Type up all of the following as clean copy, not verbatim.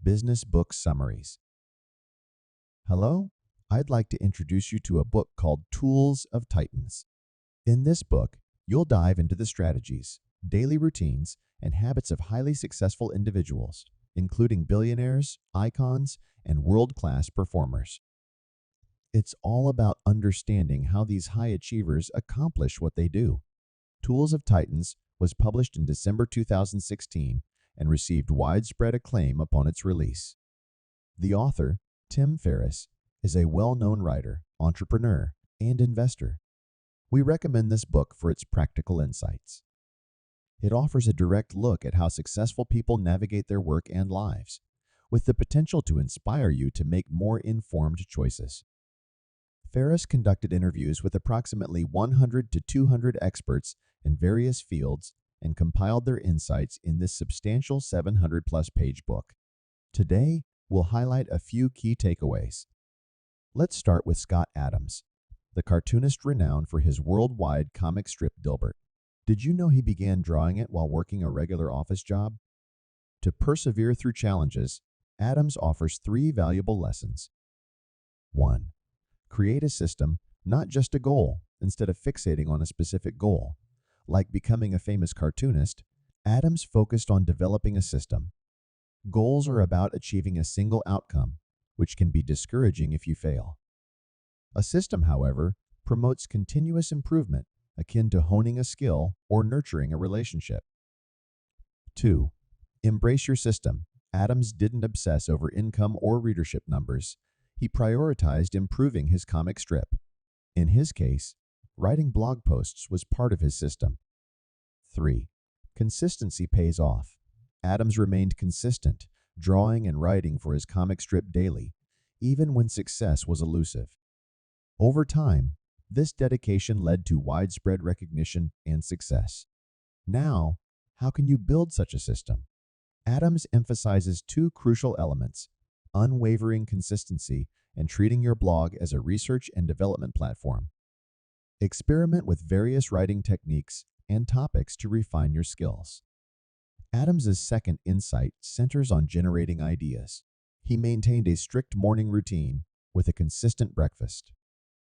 Business Book Summaries. Hello, I'd like to introduce you to a book called Tools of Titans. In this book, you'll dive into the strategies, daily routines, and habits of highly successful individuals, including billionaires, icons, and world-class performers. It's all about understanding how these high achievers accomplish what they do. Tools of Titans was published in December 2016 and received widespread acclaim upon its release. The author, Tim Ferriss, is a well-known writer, entrepreneur, and investor. We recommend this book for its practical insights. It offers a direct look at how successful people navigate their work and lives, with the potential to inspire you to make more informed choices. Ferriss conducted interviews with approximately 100 to 200 experts in various fields and compiled their insights in this substantial 700-plus page book. Today, we'll highlight a few key takeaways. Let's start with Scott Adams, the cartoonist renowned for his worldwide comic strip Dilbert. Did you know he began drawing it while working a regular office job? To persevere through challenges, Adams offers 3 valuable lessons. 1. Create a system, not just a goal, instead of fixating on a specific goal. Like becoming a famous cartoonist, Adams focused on developing a system. Goals are about achieving a single outcome, which can be discouraging if you fail. A system, however, promotes continuous improvement, akin to honing a skill or nurturing a relationship. 2. Embrace your system. Adams didn't obsess over income or readership numbers. He prioritized improving his comic strip. In his case, writing blog posts was part of his system. 3. Consistency pays off. Adams remained consistent, drawing and writing for his comic strip daily, even when success was elusive. Over time, this dedication led to widespread recognition and success. Now, how can you build such a system? Adams emphasizes 2 crucial elements: unwavering consistency and treating your blog as a research and development platform. Experiment with various writing techniques and topics to refine your skills. Adams's second insight centers on generating ideas. He maintained a strict morning routine with a consistent breakfast.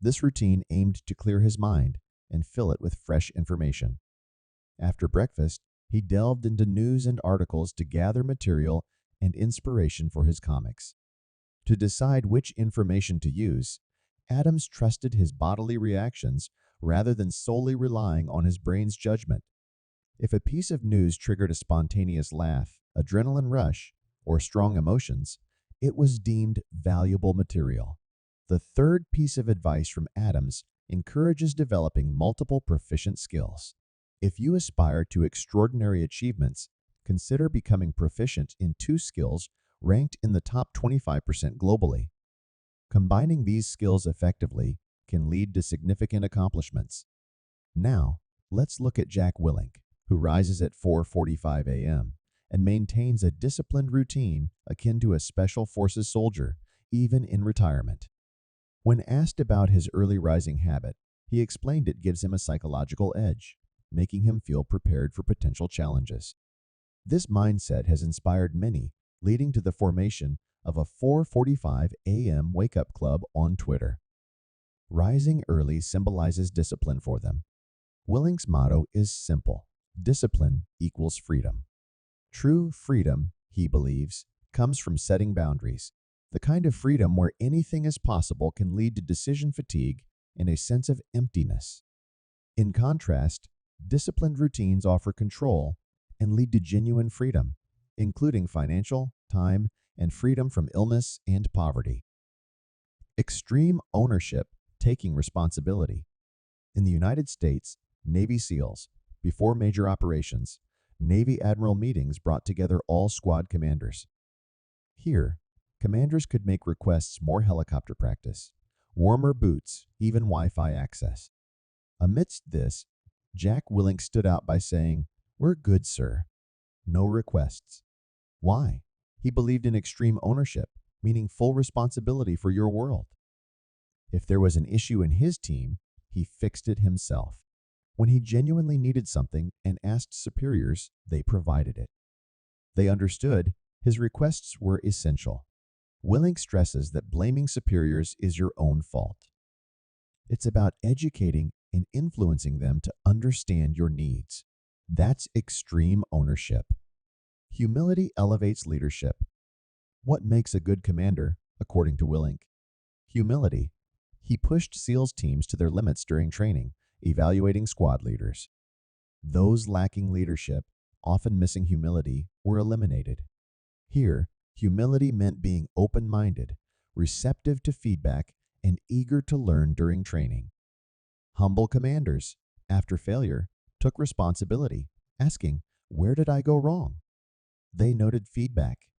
This routine aimed to clear his mind and fill it with fresh information. After breakfast, he delved into news and articles to gather material and inspiration for his comics. To decide which information to use, Adams trusted his bodily reactions rather than solely relying on his brain's judgment. If a piece of news triggered a spontaneous laugh, adrenaline rush, or strong emotions, it was deemed valuable material. The third piece of advice from Adams encourages developing multiple proficient skills. If you aspire to extraordinary achievements, consider becoming proficient in 2 skills ranked in the top 25% globally. Combining these skills effectively can lead to significant accomplishments. Now, let's look at Jack Willink, who rises at 4:45 a.m. and maintains a disciplined routine akin to a special forces soldier, even in retirement. When asked about his early rising habit, he explained it gives him a psychological edge, making him feel prepared for potential challenges. This mindset has inspired many, leading to the formation of a 4:45 a.m. wake-up club on Twitter. Rising early symbolizes discipline for them. Willink's motto is simple: discipline equals freedom. True freedom, he believes, comes from setting boundaries. The kind of freedom where anything is possible can lead to decision fatigue and a sense of emptiness. In contrast, disciplined routines offer control and lead to genuine freedom, including financial, time, and freedom from illness and poverty. Extreme ownership, taking responsibility. In the United States, Navy SEALs, before major operations, Navy Admiral meetings brought together all squad commanders. Here, commanders could make requests: more helicopter practice, warmer boots, even Wi-Fi access. Amidst this, Jack Willink stood out by saying, "We're good, sir. No requests." Why? He believed in extreme ownership, meaning full responsibility for your world. If there was an issue in his team, he fixed it himself. When he genuinely needed something and asked superiors, they provided it. They understood His requests were essential. Willink stresses that blaming superiors is your own fault. It's about educating and influencing them to understand your needs. That's extreme ownership. Humility elevates leadership. What makes a good commander, according to Willink? Humility. He pushed SEALs teams to their limits during training, evaluating squad leaders. Those lacking leadership, often missing humility, were eliminated. Here, humility meant being open-minded, receptive to feedback, and eager to learn during training. Humble commanders, after failure, took responsibility, asking, "Where did I go wrong?" They noted feedback.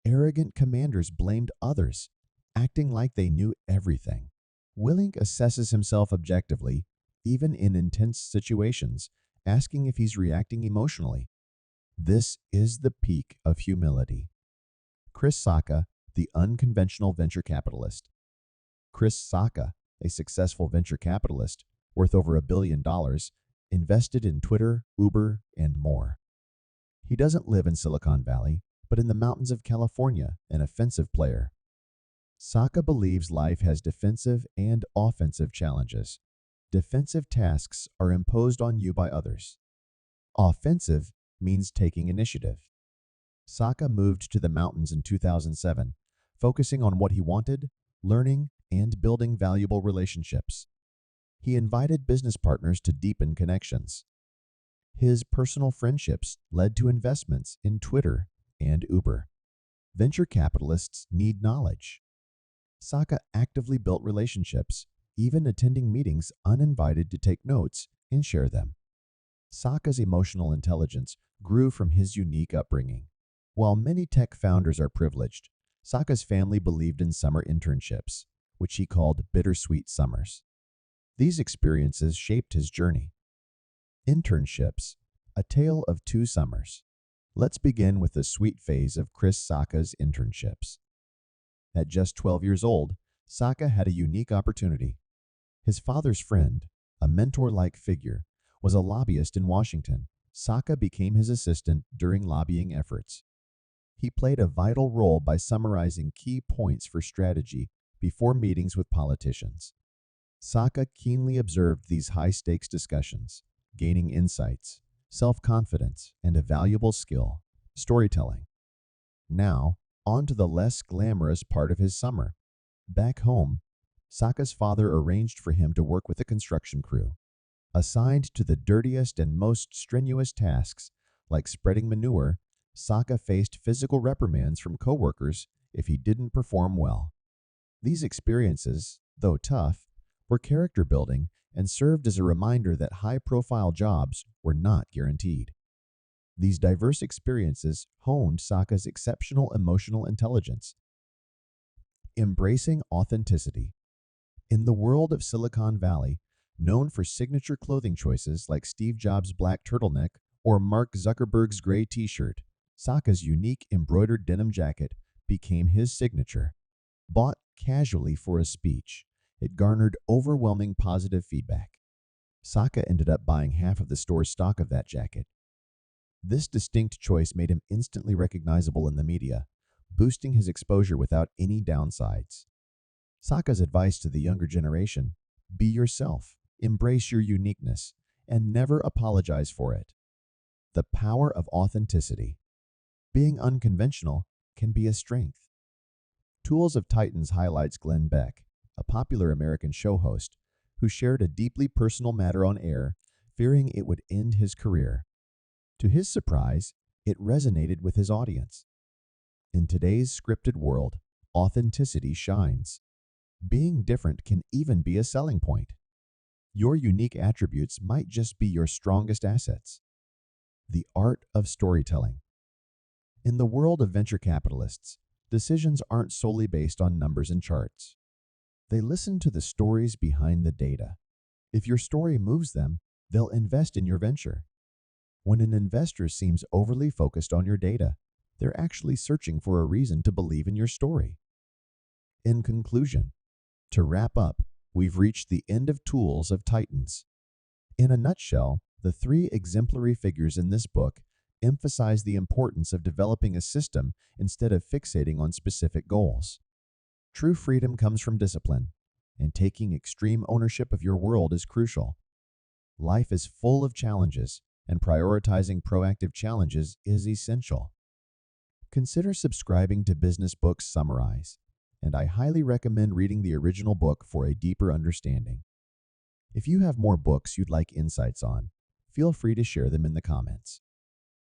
Arrogant commanders blamed others, acting like they knew everything. Willink assesses himself objectively, even in intense situations, asking if he's reacting emotionally. This is the peak of humility. Chris Saka, the unconventional venture capitalist. Chris Saka, a successful venture capitalist worth over $1 billion, invested in Twitter, Uber, and more. He doesn't live in Silicon Valley, but in the mountains of California, an offensive player. Saka believes life has defensive and offensive challenges. Defensive tasks are imposed on you by others. Offensive means taking initiative. Saka moved to the mountains in 2007, focusing on what he wanted, learning, and building valuable relationships. He invited business partners to deepen connections. His personal friendships led to investments in Twitter and Uber. Venture capitalists need knowledge. Saka actively built relationships, even attending meetings uninvited to take notes and share them. Saka's emotional intelligence grew from his unique upbringing. While many tech founders are privileged, Saka's family believed in summer internships, which he called bittersweet summers. These experiences shaped his journey. Internships, a tale of two summers. Let's begin with the sweet phase of Chris Saka's internships. At just 12 years old, Saka had a unique opportunity. His father's friend, a mentor-like figure, was a lobbyist in Washington. Saka became his assistant during lobbying efforts. He played a vital role by summarizing key points for strategy before meetings with politicians. Saka keenly observed these high-stakes discussions, gaining insights, self-confidence, and a valuable skill, storytelling. Now, on to the less glamorous part of his summer. Back home, Saka's father arranged for him to work with a construction crew. Assigned to the dirtiest and most strenuous tasks, like spreading manure, Saka faced physical reprimands from coworkers if he didn't perform well. These experiences, though tough, were character building and served as a reminder that high-profile jobs were not guaranteed. These diverse experiences honed Saka's exceptional emotional intelligence. Embracing authenticity. In the world of Silicon Valley, known for signature clothing choices like Steve Jobs' black turtleneck or Mark Zuckerberg's gray t-shirt, Saka's unique embroidered denim jacket became his signature. Bought casually for a speech, it garnered overwhelming positive feedback. Saka ended up buying half of the store's stock of that jacket. This distinct choice made him instantly recognizable in the media, boosting his exposure without any downsides. Saka's advice to the younger generation: be yourself, embrace your uniqueness, and never apologize for it. The power of authenticity. Being unconventional can be a strength. Tools of Titans highlights Glenn Beck, a popular American show host, who shared a deeply personal matter on air, fearing it would end his career. To his surprise, it resonated with his audience. In today's scripted world, authenticity shines. Being different can even be a selling point. Your unique attributes might just be your strongest assets. The art of storytelling. In the world of venture capitalists, decisions aren't solely based on numbers and charts. They listen to the stories behind the data. If your story moves them, they'll invest in your venture. When an investor seems overly focused on your data, they're actually searching for a reason to believe in your story. In conclusion, to wrap up, we've reached the end of Tools of Titans. In a nutshell, the three exemplary figures in this book emphasize the importance of developing a system instead of fixating on specific goals. True freedom comes from discipline, and taking extreme ownership of your world is crucial. Life is full of challenges, and prioritizing proactive challenges is essential. Consider subscribing to Business Books Summarize, and I highly recommend reading the original book for a deeper understanding. If you have more books you'd like insights on, feel free to share them in the comments.